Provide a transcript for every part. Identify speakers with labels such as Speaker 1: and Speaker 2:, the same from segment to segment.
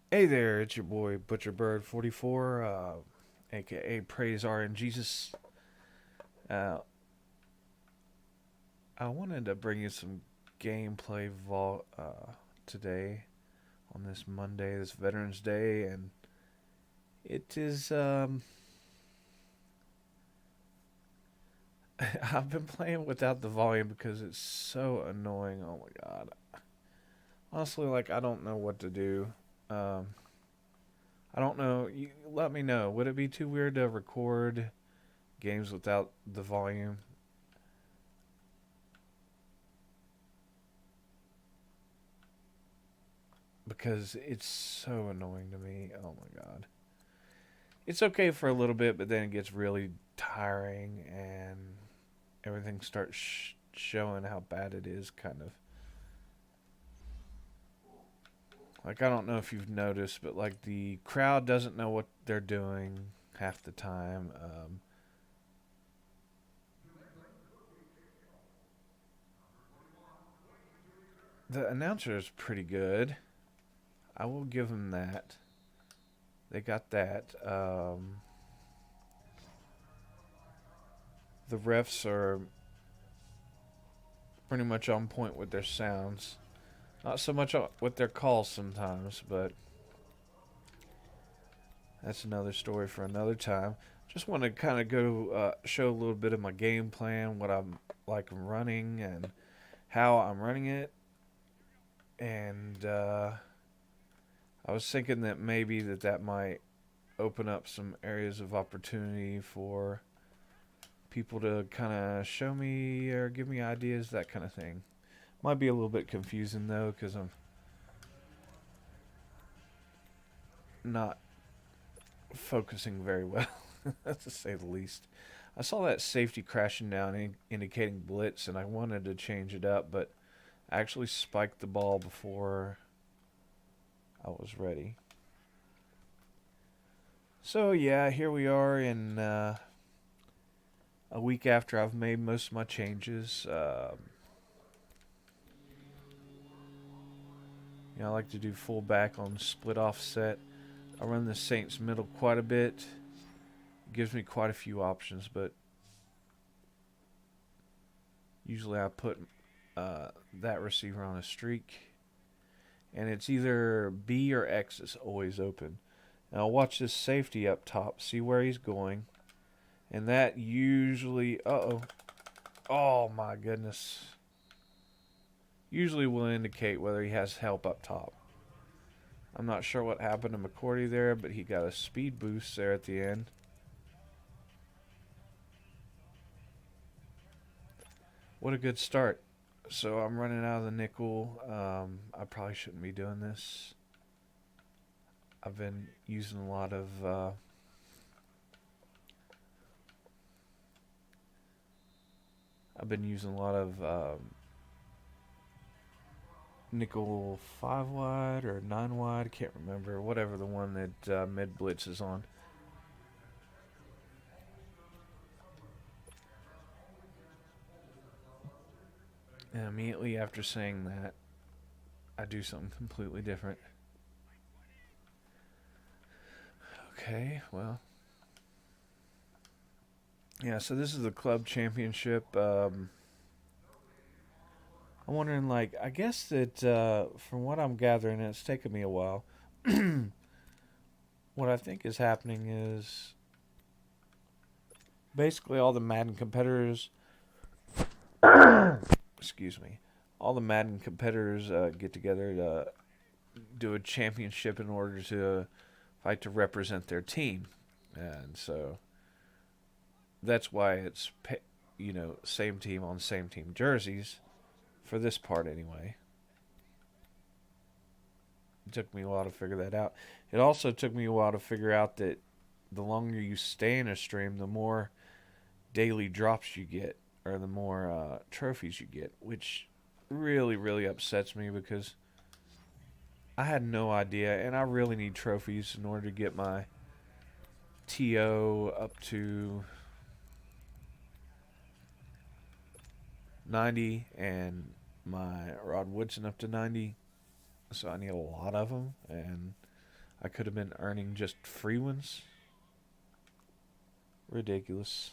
Speaker 1: Hey there, it's your boy Butcherbird44, aka Praise R and Jesus. Uh, I wanted to bring you some gameplay today on this Monday, this Veterans Day, and it is. I've been playing without the volume because it's so annoying. Oh my god! Honestly, like I don't know what to do. Um, I don't know. You let me know. Would it be too weird to record games without the volume? Because it's so annoying to me. Oh my god. It's okay for a little bit, but then it gets really tiring and everything starts showing how bad it is, kind of. Like, I don't know if you've noticed, but like the crowd doesn't know what they're doing half the time. The announcer is pretty good. I will give them that. They got that. The refs are pretty much on point with their sounds. Not so much with their calls sometimes, but that's another story for another time. Just want to kind of go show a little bit of my game plan, what I'm like running, and how I'm running it. And I was thinking that maybe that might open up some areas of opportunity for people to kind of show me or give me ideas, that kind of thing. Might be a little bit confusing though, because I'm not focusing very well, to say the least. I saw that safety crashing down, indicating blitz, and I wanted to change it up, but I actually spiked the ball before I was ready. So yeah, here we are in a week after I've made most of my changes. I like to do fullback on split offset. I run the Saints middle quite a bit. It gives me quite a few options, but usually I put that receiver on a streak, and it's either B or X is always open. Now I'll watch this safety up top, see where he's going, and that usually, oh my goodness, usually will indicate whether he has help up top. I'm not sure what happened to McCourty there, but he got a speed boost there at the end. What a good start. So I'm running out of the nickel. I probably shouldn't be doing this. I've been using a lot of nickel 5 wide or 9 wide. Can't remember. Whatever the one that mid blitz is on. And immediately after saying that, I do something completely different. Okay, well, yeah. So this is the club championship. I'm wondering, like, I guess that from what I'm gathering, and it's taken me a while. What I think is happening is basically all the Madden competitors, excuse me, all the Madden competitors get together to do a championship in order to fight to represent their team, and so that's why it's same team on same team jerseys for this part anyway. It took me a while to figure that out. It also took me a while to figure out that the longer you stay in a stream, the more daily drops you get, or the more trophies you get, which really, really upsets me because I had no idea, and I really need trophies in order to get my TO up to 90 and my Rod Woodson up to 90. So I need a lot of them, and I could have been earning just free ones. Ridiculous.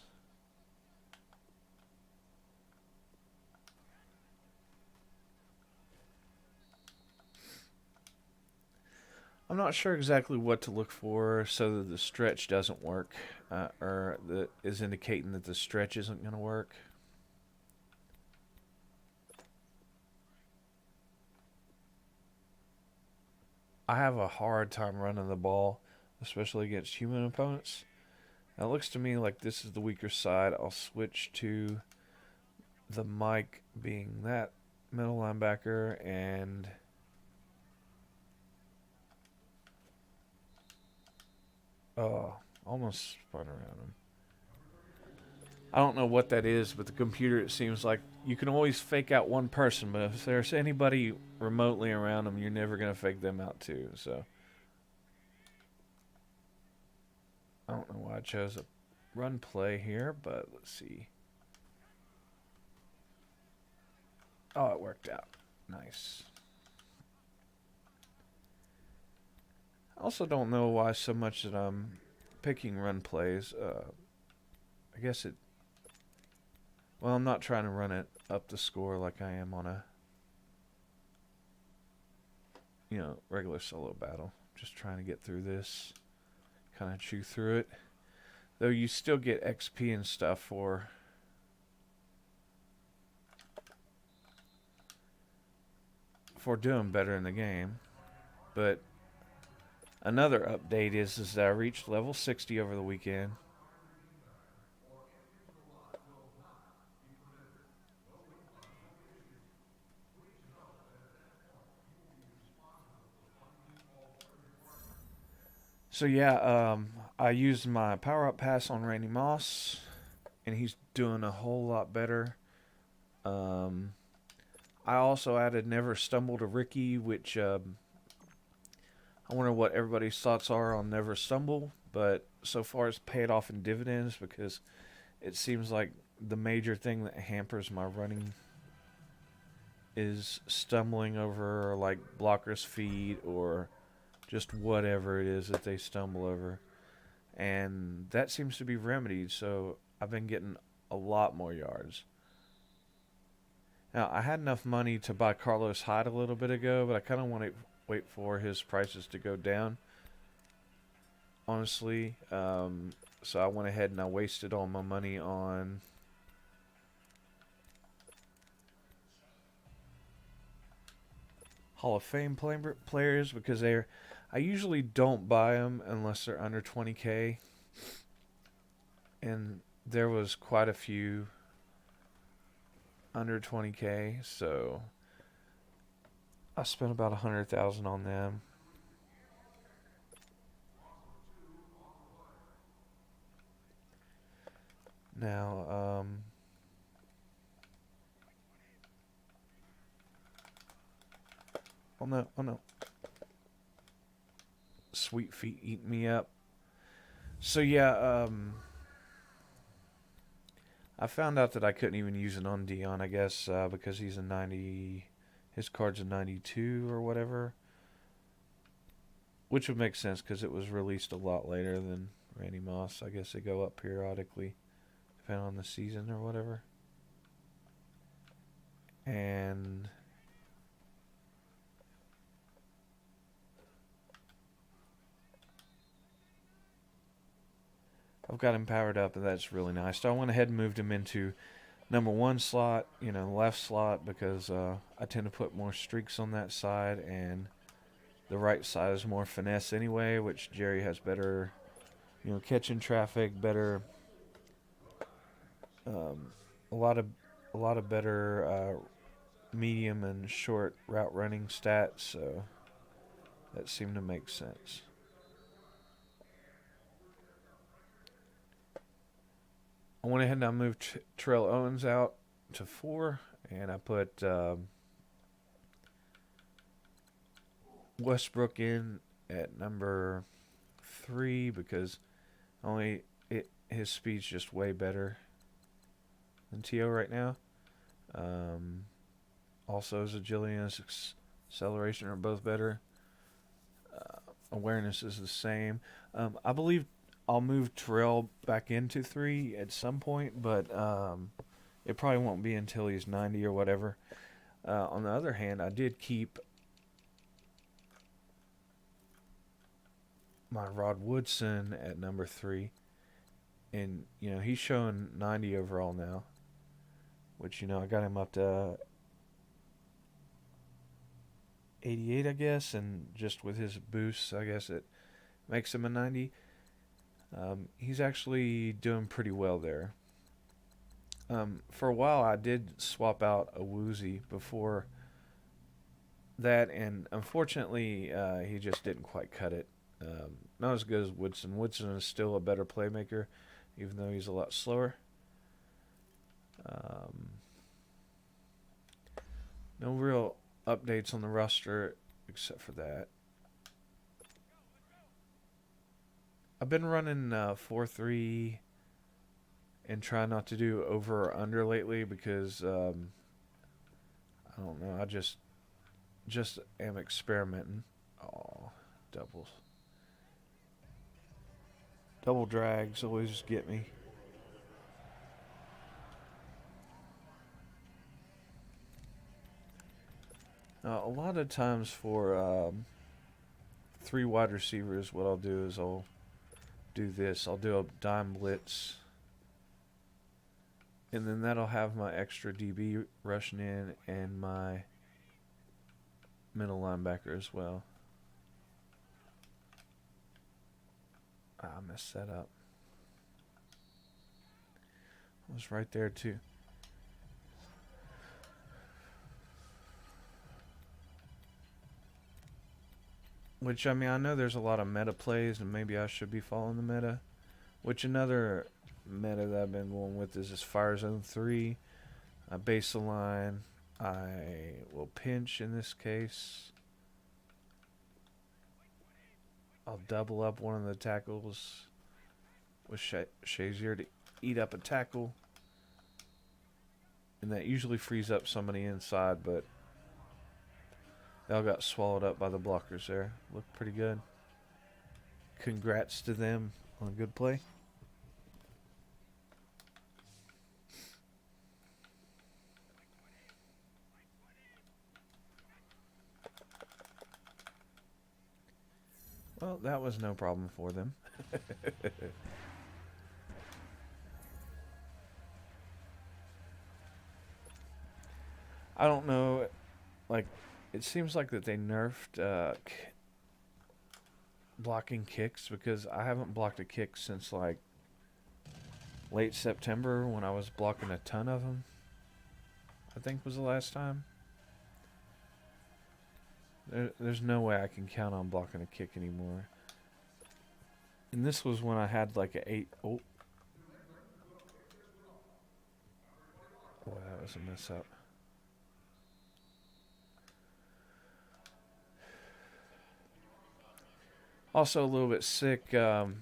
Speaker 1: I'm not sure exactly what to look for so that the stretch doesn't work, or that is indicating that the stretch isn't going to work. I have a hard time running the ball, especially against human opponents. Now, it looks to me like this is the weaker side. I'll switch to the Mike being that middle linebacker, and oh, almost spun around him. I don't know what that is, but the computer, it seems like you can always fake out one person, but if there's anybody remotely around them, you're never going to fake them out too. So I don't know why I chose a run play here, but let's see. Oh, it worked out. Nice. I also don't know why so much that I'm picking run plays. I guess it. Well, I'm not trying to run it up the score like I am on a, regular solo battle. Just trying to get through this, kind of chew through it. Though you still get XP and stuff for doing better in the game. But another update is that I reached level 60 over the weekend. So yeah, I used my power up pass on Randy Moss, and he's doing a whole lot better. I also added Never Stumble to Ricky, which I wonder what everybody's thoughts are on Never Stumble, but so far it's paid off in dividends because it seems like the major thing that hampers my running is stumbling over like blockers' feet or just whatever it is that they stumble over. And that seems to be remedied, so I've been getting a lot more yards. Now, I had enough money to buy Carlos Hyde a little bit ago, but I kind of want to wait for his prices to go down, honestly. So I went ahead and I wasted all my money on Hall of Fame players because I usually don't buy them unless they're under 20K. And there was quite a few under 20K, so I spent about 100,000 on them. Now, oh no, Sweet Feet eating me up. So yeah, I found out that I couldn't even use it on Dion, I guess, because he's a 90, his card's a 92 or whatever. Which would make sense because it was released a lot later than Randy Moss. I guess they go up periodically, depending on the season or whatever. And I've got him powered up, and that's really nice. So I went ahead and moved him into number one slot, left slot, because I tend to put more streaks on that side, and the right side is more finesse anyway, which Jerry has better, catching traffic, better, a lot of better medium and short route running stats. So that seemed to make sense. I went ahead and I moved Terrell Owens out to 4, and I put Westbrook in at number 3 because his speed's just way better than T.O. right now. Also, his agility and his acceleration are both better. Awareness is the same. I believe I'll move Terrell back into 3 at some point, but it probably won't be until he's 90 or whatever. On the other hand, I did keep my Rod Woodson at number 3, and he's showing 90 overall now, which I got him up to 88, I guess, and just with his boosts, I guess it makes him a 90. He's actually doing pretty well there. For a while, I did swap out a Woozy before that, and unfortunately, he just didn't quite cut it. Not as good as Woodson. Woodson is still a better playmaker, even though he's a lot slower. No real updates on the roster except for that. I've been running 4-3 and try not to do over or under lately because I don't know. I just am experimenting. Oh, doubles. Double drags always get me. A lot of times for 3 wide receivers, what I'll do is I'll do this. I'll do a dime blitz, and then that'll have my extra DB rushing in and my middle linebacker as well. I messed that up. I was right there too. Which, I mean, I know there's a lot of meta plays, and maybe I should be following the meta. Which, another meta that I've been going with is this Fire Zone 3. I base the line. I will pinch in this case. I'll double up one of the tackles with Shazier to eat up a tackle. And that usually frees up somebody inside, but they all got swallowed up by the blockers there. Looked pretty good. Congrats to them on a good play. Well, that was no problem for them. I don't know, like, it seems like that they nerfed blocking kicks, because I haven't blocked a kick since like late September when I was blocking a ton of them. I think was the last time. There's no way I can count on blocking a kick anymore. And this was when I had like a 8. Oh. Boy, that was a mess up. Also a little bit sick. Did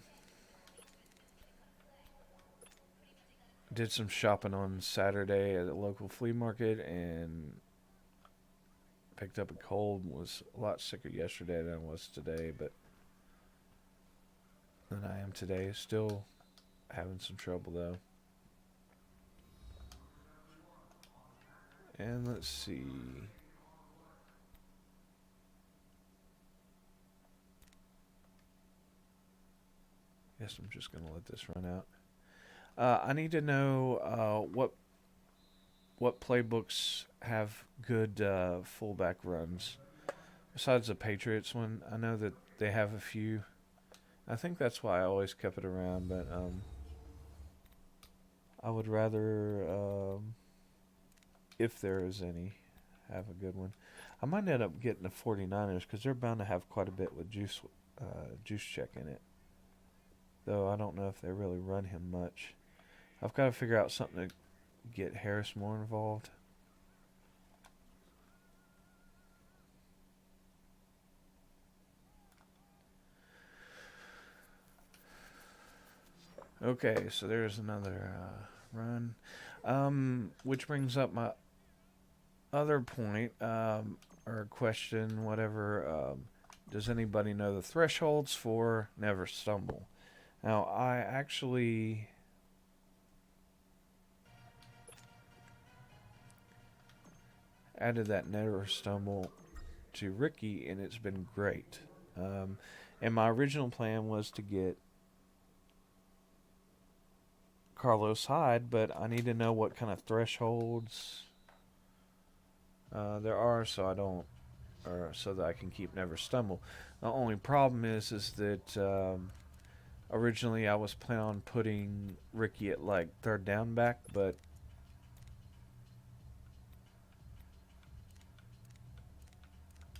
Speaker 1: some shopping on Saturday at a local flea market and picked up a cold. Was a lot sicker yesterday than I was today, but than I am today. Still having some trouble though. And let's see. Guess I'm just gonna let this run out. I need to know what playbooks have good fullback runs. Besides the Patriots one, I know that they have a few. I think that's why I always kept it around, but I would rather, if there is any, have a good one. I might end up getting the 49ers because they're bound to have quite a bit with juice check in it. Though I don't know if they really run him much. I've got to figure out something to get Harris more involved. Okay, so there's another run. Which brings up my other point, or question, whatever. Does anybody know the thresholds for never stumble? Now, I actually added that never stumble to Ricky, and it's been great. And my original plan was to get Carlos Hyde, but I need to know what kind of thresholds there are, so I don't, or so that I can keep never stumble. The only problem is that originally I was planning on putting Ricky at like third down back, but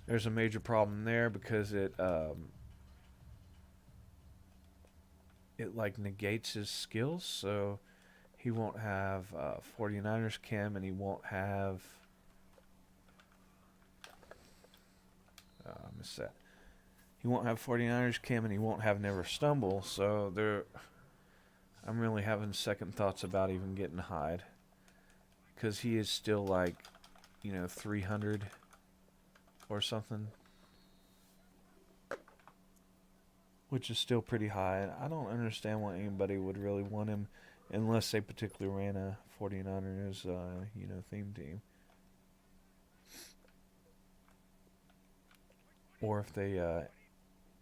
Speaker 1: there's a major problem there because it like negates his skills, so he won't have 49ers chem, and he won't have I missed that. He won't have 49ers chem, and he won't have never stumble. So I'm really having second thoughts about even getting Hyde, because he is still like 300 or something, which is still pretty high. I don't understand why anybody would really want him unless they particularly ran a 49ers theme team. Or if they,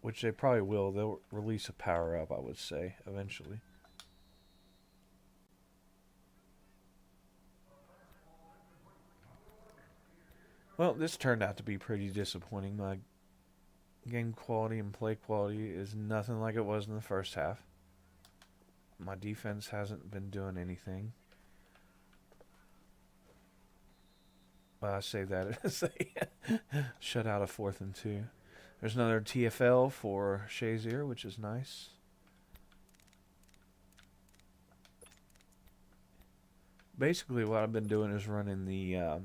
Speaker 1: which they probably will, they'll release a power up, I would say, eventually. Well, this turned out to be pretty disappointing. My game quality and play quality is nothing like it was in the first half. My defense hasn't been doing anything. Well, I say that as they shut out a 4th and 2. There's another TFL for Shazier, which is nice. Basically, what I've been doing is running the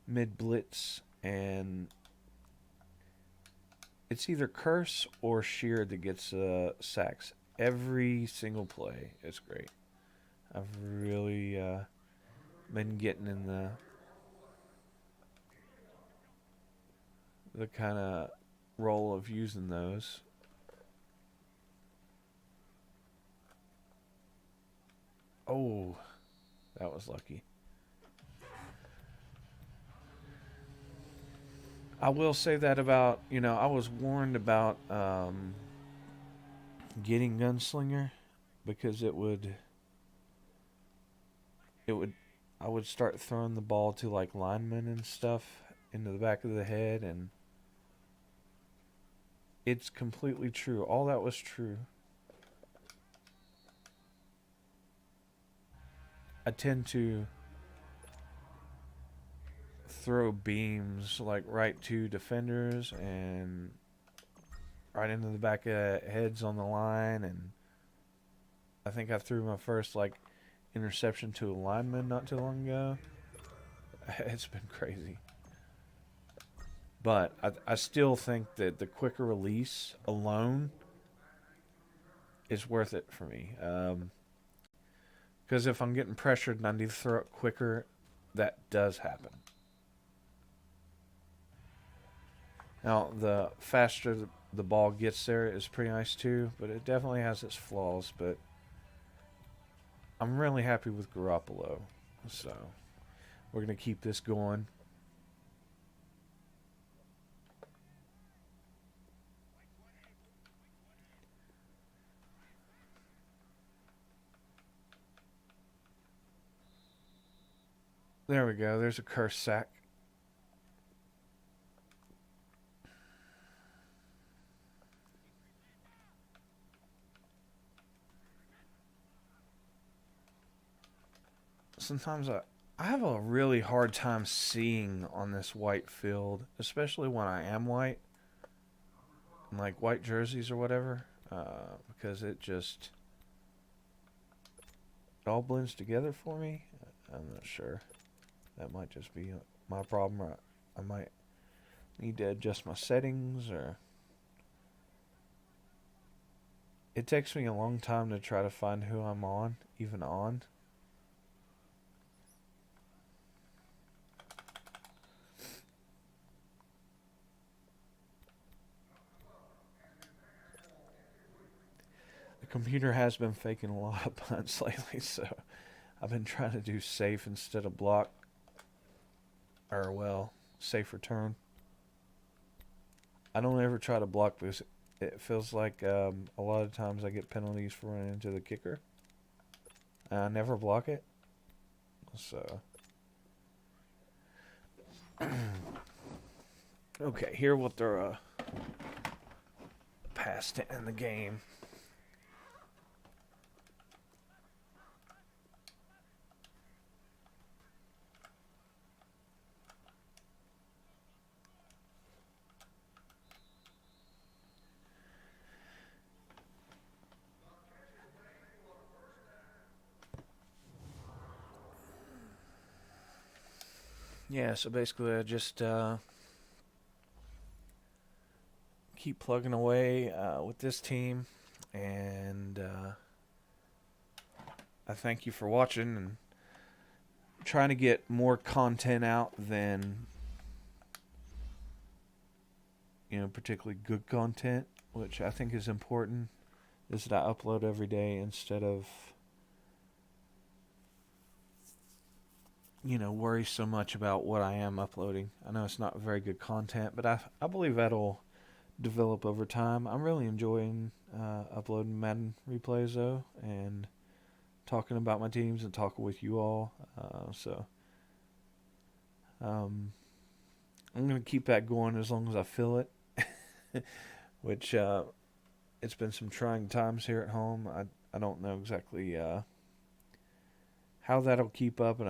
Speaker 1: mid blitz, and it's either Curse or Shear that gets sacks every single play. It's great. I've really been getting in the kind of role of using those. Oh, that was lucky. I will say that about, I was warned about getting Gunslinger, because I would start throwing the ball to like linemen and stuff into the back of the head, and it's completely true. All that was true. I tend to throw beams like right to defenders and right into the back of heads on the line, and I think I threw my first like interception to a lineman not too long ago. It's been crazy. But I still think that the quicker release alone is worth it for me. Because if I'm getting pressured and I need to throw it quicker, that does happen. Now, the faster the ball gets there is pretty nice too, but it definitely has its flaws. But I'm really happy with Garoppolo, so we're going to keep this going. There we go. There's a curse sack. Sometimes I have a really hard time seeing on this white field, especially when I am white, like white jerseys or whatever, because it all blends together for me. I'm not sure. That might just be my problem. Or I might need to adjust my settings, or it takes me a long time to try to find who I'm on, even on. computer has been faking a lot of punts lately, so I've been trying to do safe instead of block, or well, safe return. I don't ever try to block because it feels like a lot of times I get penalties for running into the kicker. And I never block it. So, okay, here we'll throw a pass to end the game. Yeah, so basically I just keep plugging away with this team, and I thank you for watching and trying to get more content out than, particularly good content, which I think is important, is that I upload every day instead of worry so much about what I am uploading. I know it's not very good content, but I believe that'll develop over time. I'm really enjoying uploading Madden replays though, and talking about my teams and talking with you all. So I'm gonna keep that going as long as I feel it. Which it's been some trying times here at home. I don't know exactly how that'll keep up, and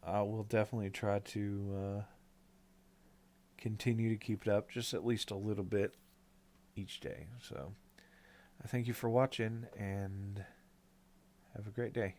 Speaker 1: I will definitely try to continue to keep it up just at least a little bit each day. So I thank you for watching, and have a great day.